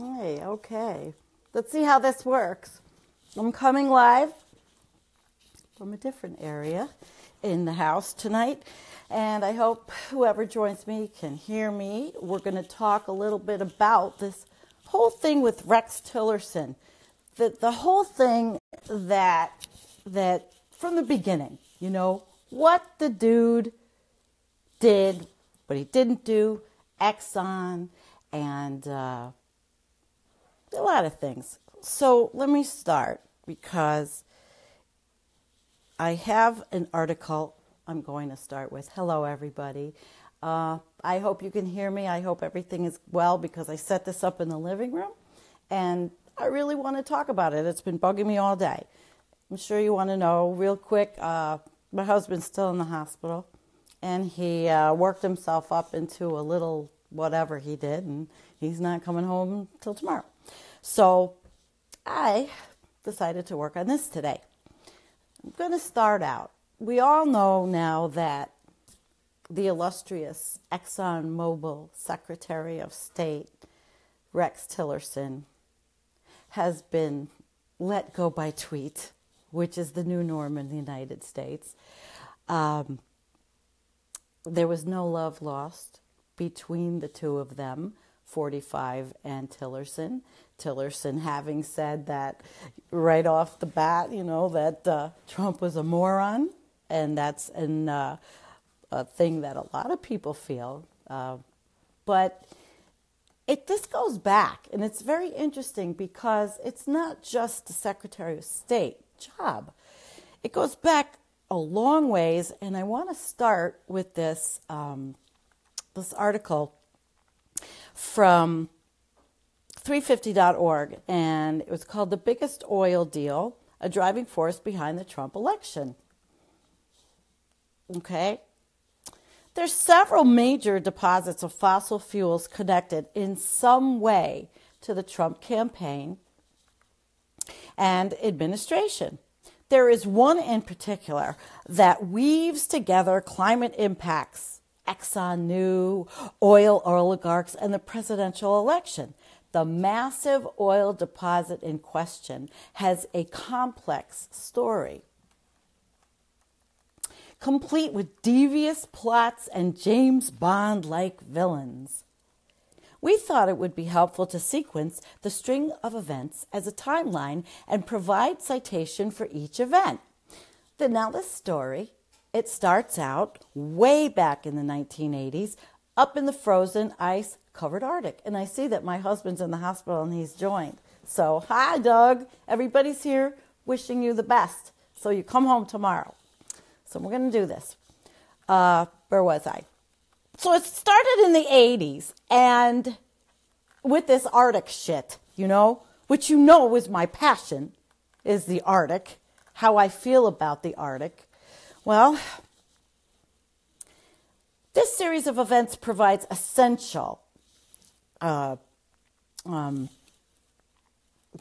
Hey, okay. Let's see how this works. I'm coming live from a different area in the house tonight, and I hope whoever joins me can hear me. We're going to talk a little bit about this whole thing with Rex Tillerson. The whole thing that from the beginning, what the dude did, what he didn't do, Exxon, and a lot of things. So let me start because I have an article I'm going to start with. Hello, everybody. I hope you can hear me. I hope everything is well because I set this up in the living room and I really want to talk about it. It's been bugging me all day. I'm sure you want to know real quick. My husband's still in the hospital and he worked himself up into a little whatever he did, and he's not coming home till tomorrow. So I decided to work on this today. I'm going to start out. We all know now that the illustrious ExxonMobil Secretary of State, Rex Tillerson, has been let go by tweet, which is the new norm in the United States. There was no love lost between the two of them, 45 and Tillerson. Tillerson having said that right off the bat, that Trump was a moron, and that's a thing that a lot of people feel. But this goes back, and it's very interesting because it's not just the Secretary of State job. It goes back a long ways, and I want to start with this this article from 350.org, and it was called "The Biggest Oil Deal, a Driving Force Behind the Trump Election." Okay? There's several major deposits of fossil fuels connected in some way to the Trump campaign and administration. There is one in particular that weaves together climate impacts, Exxon knew, oil oligarchs, and the presidential election. The massive oil deposit in question has a complex story, complete with devious plots and James Bond-like villains. We thought it would be helpful to sequence the string of events as a timeline and provide citation for each event. Now this story, it starts out way back in the 1980s, up in the frozen, ice-covered Arctic. And I see that my husband's in the hospital and he's joined. So, hi, Doug. Everybody's here wishing you the best. So you come home tomorrow. So we're going to do this. Where was I? So it started in the 80s, and with this Arctic shit, which is my passion, is the Arctic, how I feel about the Arctic. Well, this series of events provides essential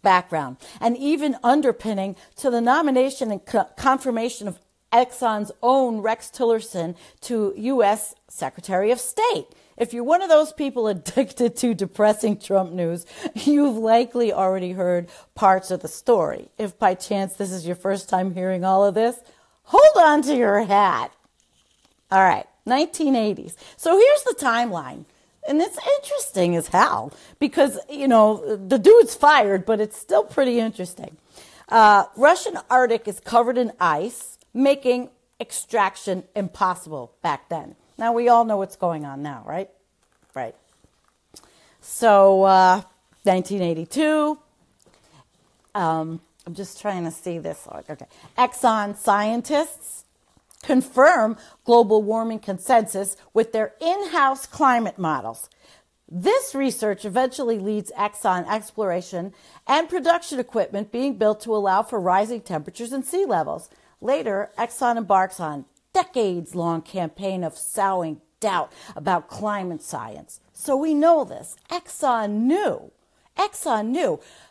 background and even underpinning to the nomination and confirmation of Exxon's own Rex Tillerson to U.S. Secretary of State. If you're one of those people addicted to depressing Trump news, you've likely already heard parts of the story. If by chance this is your first time hearing all of this, hold on to your hat. All right, 1980s. So here's the timeline. And it's interesting as hell because, the dude's fired, but it's still pretty interesting. Russian Arctic is covered in ice, making extraction impossible back then. Now, we all know what's going on now, right? Right. So, 1982, I'm just trying to see this. Okay. Exxon scientists confirm global warming consensus with their in-house climate models. This research eventually leads Exxon exploration and production equipment being built to allow for rising temperatures and sea levels. Later, Exxon embarks on decades-long campaign of sowing doubt about climate science. So we know this. Exxon knew.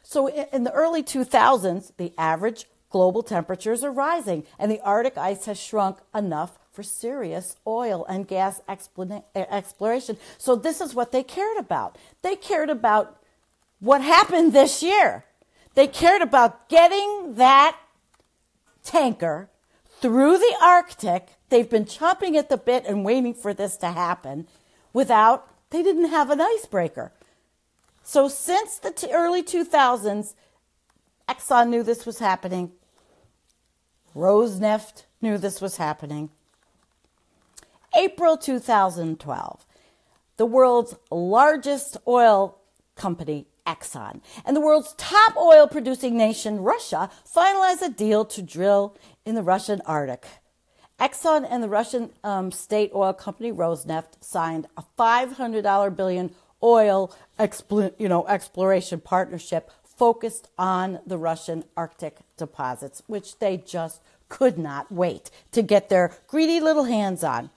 So in the early 2000s, the average global temperatures are rising, and the Arctic ice has shrunk enough for serious oil and gas exploration. So this is what they cared about. They cared about what happened this year. They cared about getting that tanker through the Arctic. They've been chomping at the bit and waiting for this to happen they didn't have an icebreaker. So since the early 2000s, Exxon knew this was happening. Rosnef knew this was happening. April 2012, the world's largest oil company, Exxon, and the world's top oil producing nation, Russia, finalized a deal to drill in the Russian Arctic. Exxon and the Russian state oil company Rosneft signed a $500 billion oil exploration partnership focused on the Russian Arctic deposits, which they just could not wait to get their greedy little hands on.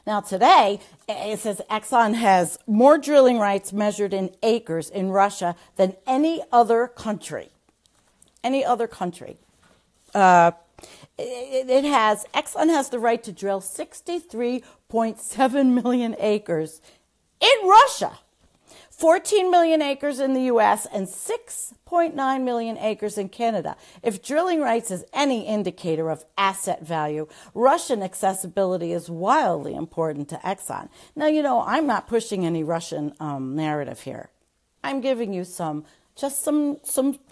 Now today, it says Exxon has more drilling rights measured in acres in Russia than any other country. Any other country. Exxon has the right to drill 63.7 million acres in Russia, 14 million acres in the U.S., and 6.9 million acres in Canada. If drilling rights is any indicator of asset value, Russian accessibility is wildly important to Exxon. Now, I'm not pushing any Russian narrative here. I'm giving you some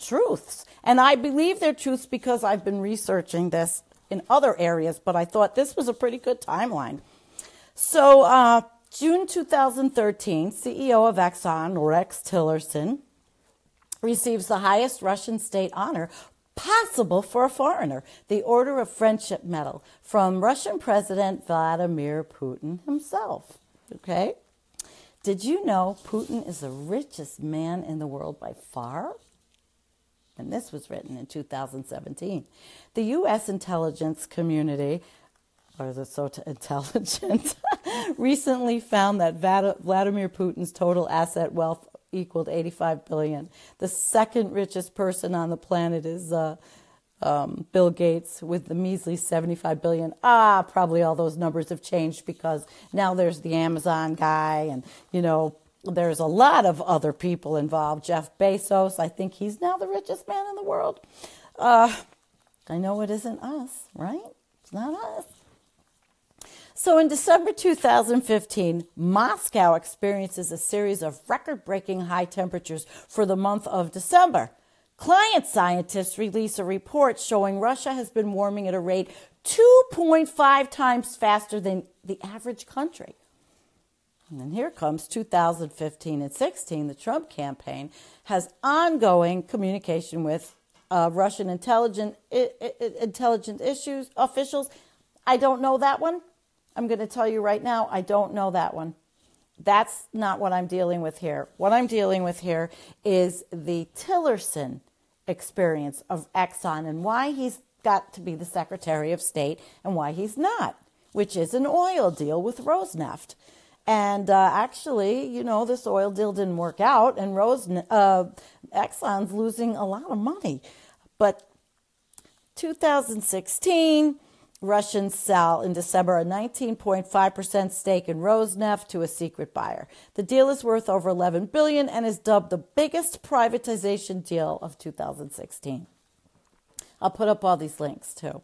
truths. And I believe they're truths because I've been researching this in other areas, but I thought this was a pretty good timeline. So, June 2013, CEO of Exxon, Rex Tillerson, receives the highest Russian state honor possible for a foreigner, the Order of Friendship Medal, from Russian President Vladimir Putin himself. Okay? Did you know Putin is the richest man in the world by far? And this was written in 2017. The U.S. intelligence community, or is it so intelligent, recently found that Vladimir Putin's total asset wealth equaled $85 billion. The second richest person on the planet is Bill Gates with the measly $75 billion. Probably all those numbers have changed because now there's the Amazon guy and, there's a lot of other people involved. Jeff Bezos, I think he's now the richest man in the world. I know it isn't us, right? It's not us. So in December 2015, Moscow experiences a series of record-breaking high temperatures for the month of December. Climate scientists release a report showing Russia has been warming at a rate 2.5 times faster than the average country. And then here comes 2015 and 16. The Trump campaign has ongoing communication with Russian intelligence officials. I don't know that one. I'm going to tell you right now, I don't know that one. That's not what I'm dealing with here. What I'm dealing with here is the Tillerson experience of Exxon and why he's got to be the Secretary of State and why he's not, which is an oil deal with Rosneft. And actually, this oil deal didn't work out, and Exxon's losing a lot of money. But 2016, Russians sell in December a 19.5% stake in Rosneft to a secret buyer. The deal is worth over $11 billion and is dubbed the biggest privatization deal of 2016. I'll put up all these links too.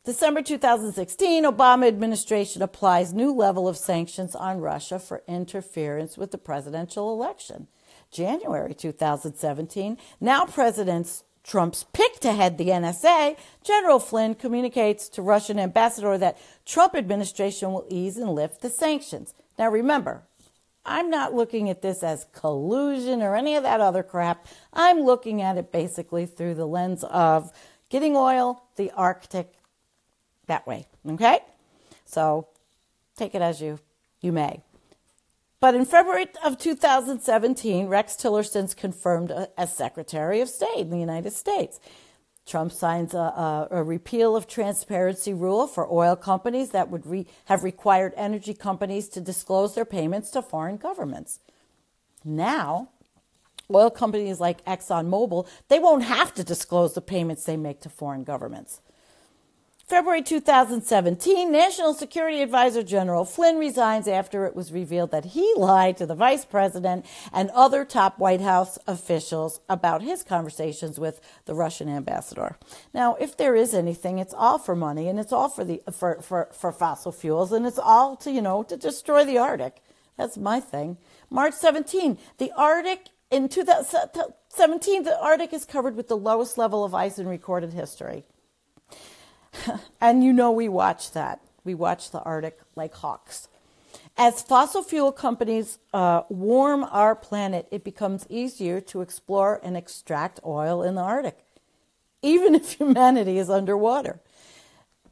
December 2016, Obama administration applies new level of sanctions on Russia for interference with the presidential election. January 2017, now President Trump's pick to head the NSA, General Flynn communicates to Russian ambassador that Trump administration will ease and lift the sanctions. Now remember, I'm not looking at this as collusion or any of that other crap. I'm looking at it basically through the lens of getting oil, the Arctic, that way, okay? So take it as you may. But in February of 2017, Rex Tillerson's confirmed as Secretary of State in the United States. Trump signs a repeal of transparency rule for oil companies that would have required energy companies to disclose their payments to foreign governments. Now, oil companies like ExxonMobil, they won't have to disclose the payments they make to foreign governments. February 2017, National Security Advisor General Flynn resigns after it was revealed that he lied to the vice president and other top White House officials about his conversations with the Russian ambassador. Now, if there is anything, it's all for money, and it's all for fossil fuels, and it's all to, to destroy the Arctic. That's my thing. March 17, in 2017, the Arctic is covered with the lowest level of ice in recorded history. And we watch that. We watch the Arctic like hawks. As fossil fuel companies warm our planet, it becomes easier to explore and extract oil in the Arctic, even if humanity is underwater.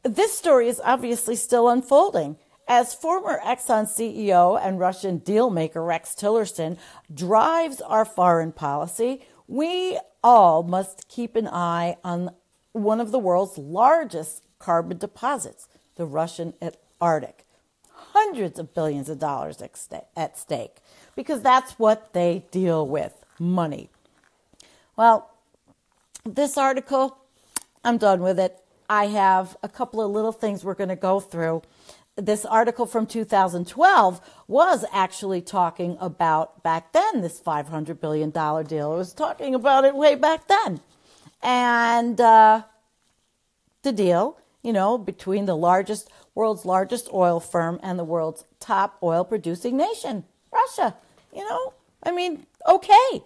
This story is obviously still unfolding. As former Exxon CEO and Russian dealmaker Rex Tillerson drives our foreign policy, we all must keep an eye on one of the world's largest carbon deposits, the Russian Arctic. Hundreds of billions of dollars at stake, because that's what they deal with, money. Well, this article, I'm done with it. I have a couple of little things we're going to go through. This article from 2012 was actually talking about, back then, this $500 billion deal. It was talking about it way back then. And the deal, between the world's largest oil firm and the world's top oil producing nation, Russia. Okay.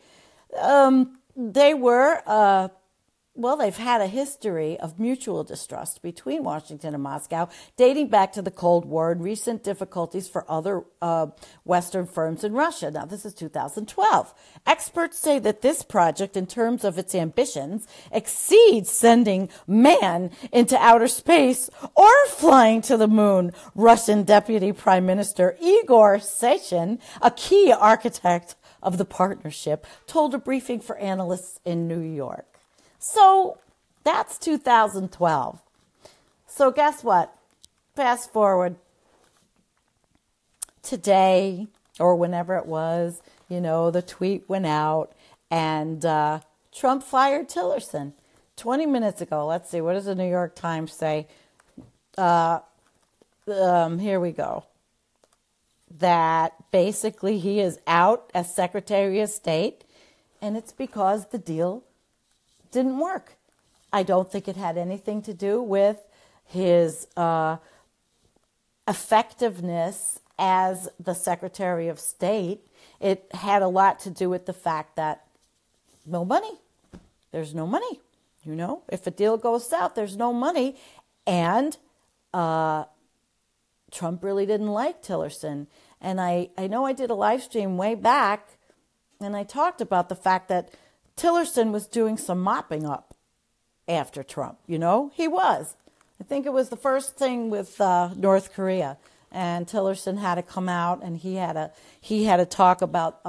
They were, they've had a history of mutual distrust between Washington and Moscow, dating back to the Cold War and recent difficulties for other Western firms in Russia. Now, this is 2012. Experts say that this project, in terms of its ambitions, exceeds sending man into outer space or flying to the moon. Russian Deputy Prime Minister Igor Sechin, a key architect of the partnership, told a briefing for analysts in New York. So that's 2012. So guess what? Fast forward today, or whenever it was, the tweet went out and Trump fired Tillerson 20 minutes ago. Let's see, what does the New York Times say? Here we go. That basically he is out as Secretary of State, and it's because the deal didn't work. I don't think it had anything to do with his effectiveness as the Secretary of State. It had a lot to do with the fact that no money. There's no money. If a deal goes south, there's no money. And Trump really didn't like Tillerson. And I know I did a live stream way back, and I talked about the fact that Tillerson was doing some mopping up after Trump. He was. I think it was the first thing with North Korea, and Tillerson had to come out and he had to talk about.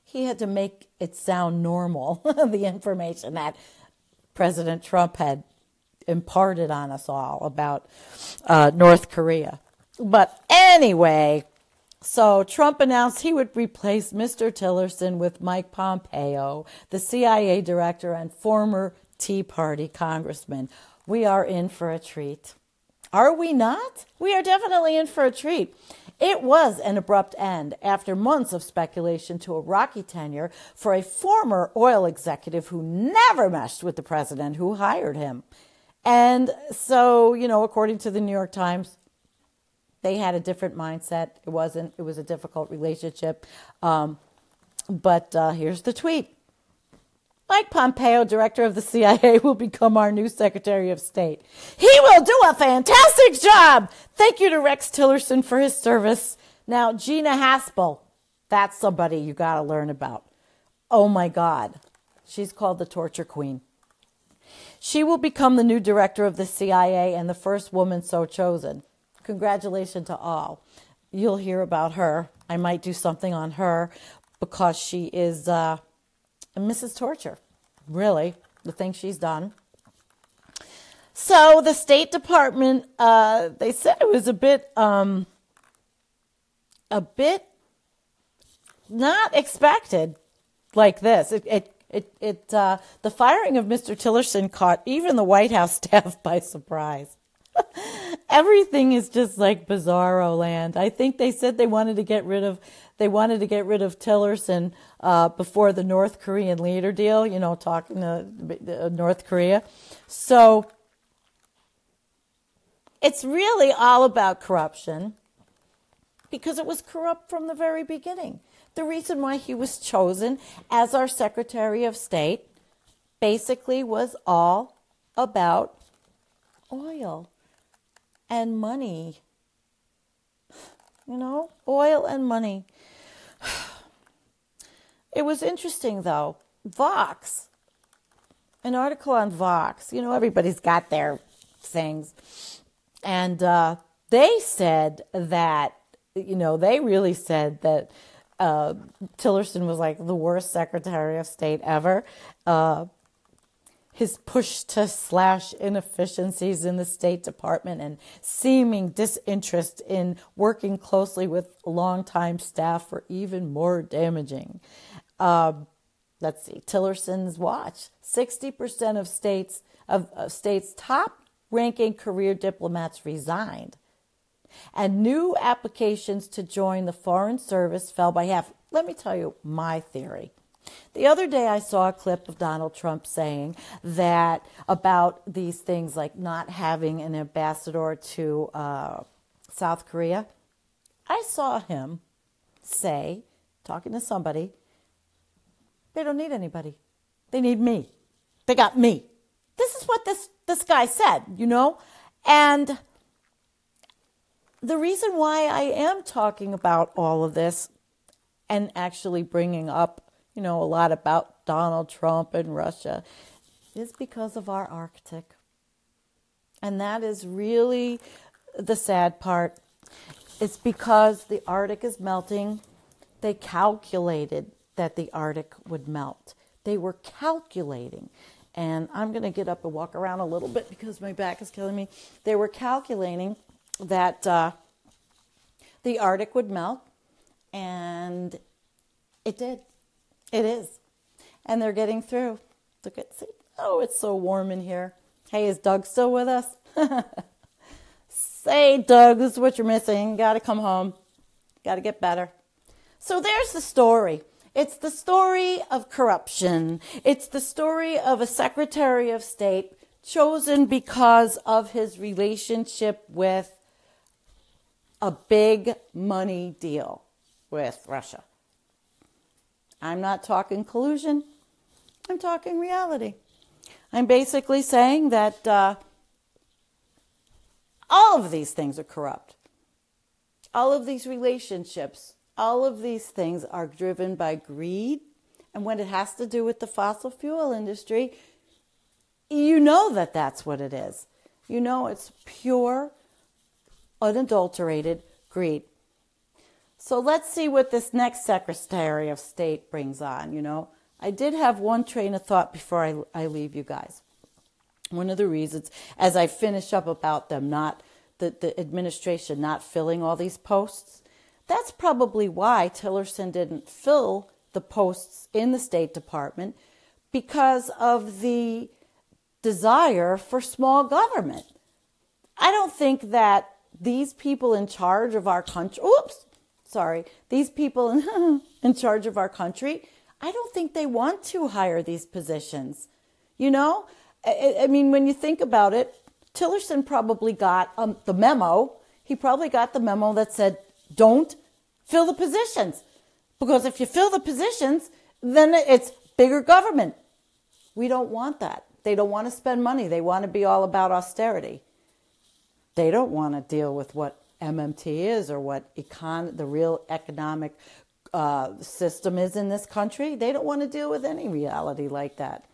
He had to make it sound normal, the information that President Trump had imparted on us all about North Korea. But anyway. So Trump announced he would replace Mr. Tillerson with Mike Pompeo, the CIA director and former Tea Party congressman. We are in for a treat. Are we not? We are definitely in for a treat. It was an abrupt end after months of speculation to a rocky tenure for a former oil executive who never meshed with the president who hired him. And so, according to the New York Times, they had a different mindset. It was a difficult relationship. But here's the tweet. Mike Pompeo, director of the CIA, will become our new Secretary of State. He will do a fantastic job. Thank you to Rex Tillerson for his service. Now, Gina Haspel, that's somebody you got to learn about. Oh, my God. She's called the torture queen. She will become the new director of the CIA and the first woman so chosen. Congratulations to all. You'll hear about her. I might do something on her because she is Mrs. Torture. Really, the things she's done. So the State Department, they said it was a bit not expected like this. The firing of Mr. Tillerson caught even the White House staff by surprise. Everything is just like bizarro land. I think they said they wanted to get rid of Tillerson before the North Korean leader deal, talking to North Korea. So it's really all about corruption because it was corrupt from the very beginning. The reason why he was chosen as our Secretary of State basically was all about oil and money. Oil and money. It was interesting, though. Vox, an article on Vox, everybody's got their things. And they said that, they really said that Tillerson was like the worst Secretary of State ever. His push to slash inefficiencies in the State Department and seeming disinterest in working closely with longtime staff were even more damaging. Let's see, Tillerson's watch. 60% of states' top-ranking career diplomats resigned. And new applications to join the Foreign Service fell by half. Let me tell you my theory. The other day I saw a clip of Donald Trump saying that about these things like not having an ambassador to South Korea. I saw him say, talking to somebody, they don't need anybody. They need me. They got me. This is what this guy said, And the reason why I am talking about all of this and actually bringing up, a lot about Donald Trump and Russia is because of our Arctic. And that is really the sad part. It's because the Arctic is melting. They calculated that the Arctic would melt. They were calculating. And I'm going to get up and walk around a little bit because my back is killing me. They were calculating that the Arctic would melt, and it did. It is. And they're getting through. See. Oh, it's so warm in here. Hey, is Doug still with us? Say, Doug, this is what you're missing. Got to come home. Got to get better. So there's the story. It's the story of corruption. It's the story of a Secretary of State chosen because of his relationship with a big money deal with Russia. I'm not talking collusion. I'm talking reality. I'm basically saying that all of these things are corrupt. All of these relationships, all of these things are driven by greed. And when it has to do with the fossil fuel industry, that that's what it is. It's pure, unadulterated greed. So let's see what this next Secretary of State brings on, I did have one train of thought before I leave you guys. One of the reasons, as I finish up about them the administration not filling all these posts, that's probably why Tillerson didn't fill the posts in the State Department, because of the desire for small government. I don't think that these people in charge of our country, these people in charge of our country, I don't think they want to hire these positions. I mean, when you think about it, Tillerson probably got the memo. He probably got the memo that said, don't fill the positions. Because if you fill the positions, then it's bigger government. We don't want that. They don't want to spend money. They want to be all about austerity. They don't want to deal with what MMT is or what the real economic system is in this country. They don't want to deal with any reality like that.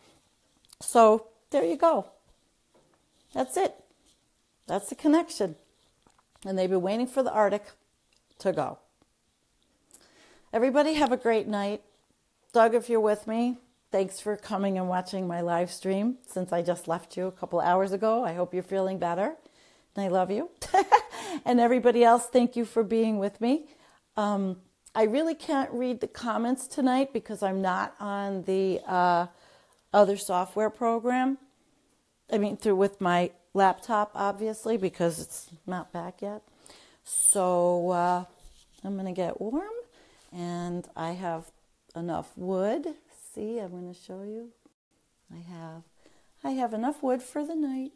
So there you go. That's it. That's the connection. And they've been waiting for the Arctic to go. Everybody have a great night. Doug, if you're with me, thanks for coming and watching my live stream since I just left you a couple hours ago. I hope you're feeling better. And I love you. And everybody else, thank you for being with me. I really can't read the comments tonight because I'm not on the other software program. I mean, through with my laptop, obviously, because it's not back yet. So I'm going to get warm, and I have enough wood. See, I'm going to show you. I have enough wood for the night,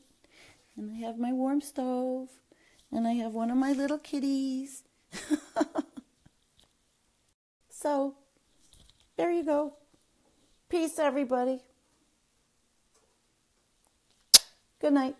and I have my warm stove, and I have one of my little kitties. So, there you go. Peace, everybody. Good night.